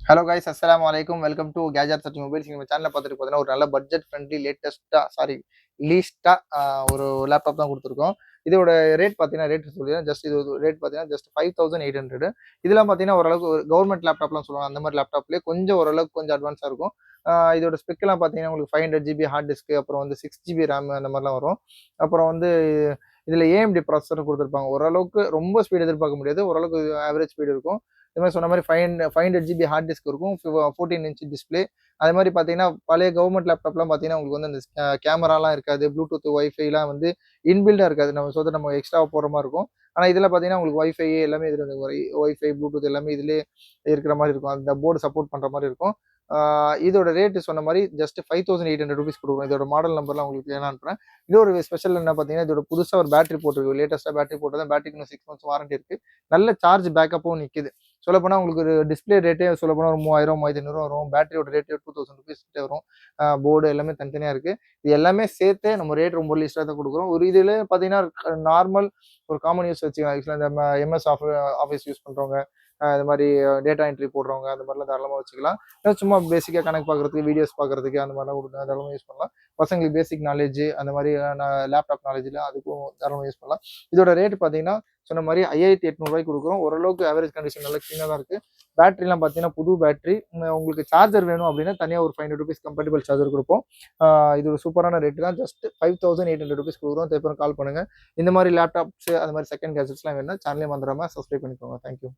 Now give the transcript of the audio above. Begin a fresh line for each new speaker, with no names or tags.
Hello guys, அஸ்ஸலாமு அலைக்கும். Welcome to gadget search mobiles. நம்ம சேனலில் பார்த்துட்டு பார்த்தீங்கன்னா ஒரு நல்ல பட்ஜெட் ஃப்ரெண்ட்லி லீஸ்ட்டாக ஒரு லேப்டாப் தான் கொடுத்துருக்கோம். இதோட ரேட் பார்த்தீங்கன்னா சொல்லிடுறேன். இது ரேட் பார்த்தீங்கன்னா ஜஸ்ட் 5800. இதெல்லாம் பார்த்தீங்கன்னா ஓரளவுக்கு ஒரு கவர்மெண்ட் லேப்டாப்லாம் சொல்லுவாங்க. அந்த மாதிரி லேப்டாப்லேயே கொஞ்சம் ஓரளவுக்கு கொஞ்சம் அட்வான்ஸாக இருக்கும். இதோட ஸ்பெக்கெல்லாம் பார்த்தீங்கன்னா உங்களுக்கு 500 ஜிபி ஹார்ட் டிஸ்க்கு, அப்புறம் வந்து 6 ஜிபி ரேம் அந்த மாதிரிலாம் வரும். அப்புறம் வந்து இதில் ஏஎம்டி ப்ராசஸர் கொடுத்துருப்பாங்க. ஓரளவுக்கு ரொம்ப ஸ்பீடு எதிர்பார்க்க முடியாது, ஓரளவுக்கு ஆவரேஜ் ஸ்பீடு இருக்கும். இது மாதிரி சொன்ன மாதிரி 500 ஜிபி ஹார்ட் டிஸ்க் இருக்கும், 14 இன்ச் டிஸ்பிளே. அது மாதிரி பார்த்தீங்கன்னா பழைய கவர்மெண்ட் லேப்டாப்லாம் பார்த்தீங்கன்னா உங்களுக்கு வந்து அந்த கேமராலாம் இருக்காது, ப்ளூடூத் ஒய்ஃபைலாம் வந்து இன்பில்டாக இருக்காது. நம்ம எக்ஸ்ட்ராவாக போகிற மாதிரி இருக்கும். ஆனால் இதில் பார்த்தீங்கன்னா உங்களுக்கு ஒய்ஃபை எல்லாமே இதில் ஒய்ஃபை ப்ளூடூத் எல்லாமே இதிலே இருக்கிற மாதிரி இருக்கும். அந்த போர்டு சப்போர்ட் பண்ணுற மாதிரி இருக்கும். இதோட ரேட்டு சொன்ன மாதிரி ஜஸ்ட் 5800 ருபீஸ் கொடுக்குறோம். இதோட மாடல் நம்பர்லாம் உங்களுக்கு ஏன்னா அனுப்புறேன். இன்னொரு ஸ்பெஷல் என்ன பார்த்தீங்கன்னா, இதோட புதுசாக ஒரு பேட்டரி போட்டிருக்கு. லேட்டஸ்ட்டாக பேட்டரி போட்டு தான் பேட்டரிக்கு இன்னும் 6 மந்த்ஸ் வாரண்டி இருக்குது. நல்ல சார்ஜ் பேக்கப்பும் நிற்குது. சொல்லப்போனால் உங்களுக்கு ஒரு டிஸ்பிளே ரேட்டே சொல்லப்போனால் ஒரு 3000 3500 வரும். பேட்டரியோட ரேட்டு 2000 ருபீஸ் கிட்டே வரும். போர்டு எல்லாமே தனித்தனியாக இருக்குது. இது எல்லாமே சேர்த்து நம்ம ரேட் ரொம்ப லீஸ்ட்டாக தான் கொடுக்குறோம். ஒரு இதில் பார்த்தீங்கன்னா நார்மல் ஒரு காமன் யூஸ் வச்சுக்கலாம். ஆக்சுவலாக இந்த எம்எஸ் ஆஃபீஸ் யூஸ் பண்ணுறவங்க, இது மாதிரி டேட்டா என்ட்ரி போடுறவங்க அந்த மாதிரிலாம் தாராளமாக வச்சுக்கலாம். சும்மா பேசிக்காக கணக்கு பார்க்குறதுக்கு, வீடியோஸ் பார்க்குறதுக்கு அந்த மாதிரிலாம் கொடுங்க, தாராளமாக யூஸ் பண்ணலாம். பசங்களுக்கு பேசிக் நாலேஜ் அந்த மாதிரி லேப்டாப் நாலேஜில் அதுக்கும் தாராளமாக யூஸ் பண்ணலாம். இதோட ரேட் பார்த்தீங்கன்னா சொன்ன மாதிரி 5800 கொடுக்குறோம். ஓரளவுக்கு ஆவரேஜ் கண்டிஷன் நல்லா க்ளீனாக தான் இருக்குது. பேட்டரிலாம் பார்த்தீங்கன்னா புது பேட்டரி. உங்களுக்கு சார்ஜர் வேணும் அப்படின்னா தனியாக ஒரு 500 ருபீஸ் கம்பேட்டபிள் சார்ஜர் கொடுப்போம். இது ஒரு சூப்பரான ரேட்டு தான். ஜஸ்ட் 5800 ருபீஸ் கொடுக்குறோம். தேவைப்படும் கால் பண்ணுங்கள். இந்த மாதிரி லேப்டாப்ஸ் அது மாதிரி செகண்ட் கேஜெட்ஸ்லாம் வேணும்னா சேனலே வந்துடாமல் சப்ஸ்கிரைப் பண்ணிக்கோங்க. தேங்க்யூ.